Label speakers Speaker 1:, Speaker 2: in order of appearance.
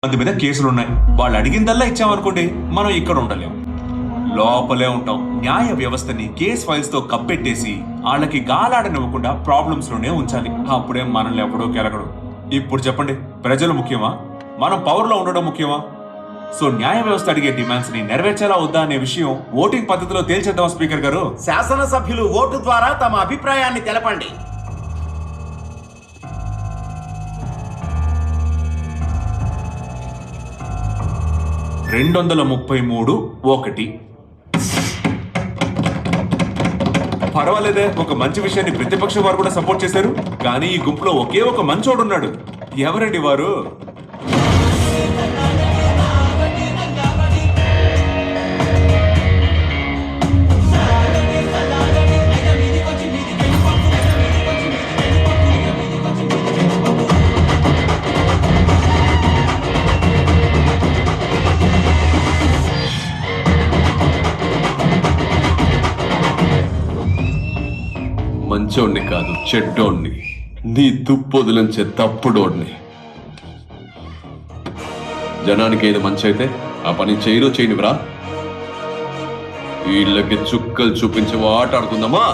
Speaker 1: మంది మీద కేసులున్నాయి. వాళ్ళు అడిగిందల్లా ఇచ్చామనుకోండి, మనం ఇక్కడ ఉండలేం, లోపలే ఉంటాం. న్యాయ వ్యవస్థని కేస్ ఫైల్స్ తో కప్పెట్టేసి వాళ్ళకి గాలాడనివ్వకుండా ప్రాబ్లమ్స్ లోనే ఉంచాలి. అప్పుడే మనల్ని ఎవడో కెలగడు. ఇప్పుడు చెప్పండి, ప్రజలు ముఖ్యమా, మనం పవర్ లో ఉండడం ముఖ్యమా? సో న్యాయ వ్యవస్థ అడిగే డిమాండ్స్ ని నెరవేర్చాలా వద్దా అనే విషయం ఓటింగ్ పద్ధతిలో తేల్చేద్దాం. స్పీకర్ గారు,
Speaker 2: శాసనసభ్యులు ఓటు ద్వారా తమ అభిప్రాయాన్ని తెలపండి.
Speaker 1: (233)(1). పర్వాలేదే, ఒక మంచి విషయాన్ని ప్రతిపక్షం వారు కూడా సపోర్ట్ చేశారు. కానీ ఈ గుంపులో ఒకే ఒక మంచోడున్నాడు. ఎవరండి వారు?
Speaker 3: మంచోడిని కాదు, చెడ్డోడిని, నీ దుప్పొదిలించే తప్పుడోడిని. జనానికి ఏది మంచి అయితే ఆ పని చేయనివ్రా. వీళ్ళకి చుక్కలు చూపించి ఆట ఆడుకుందామా?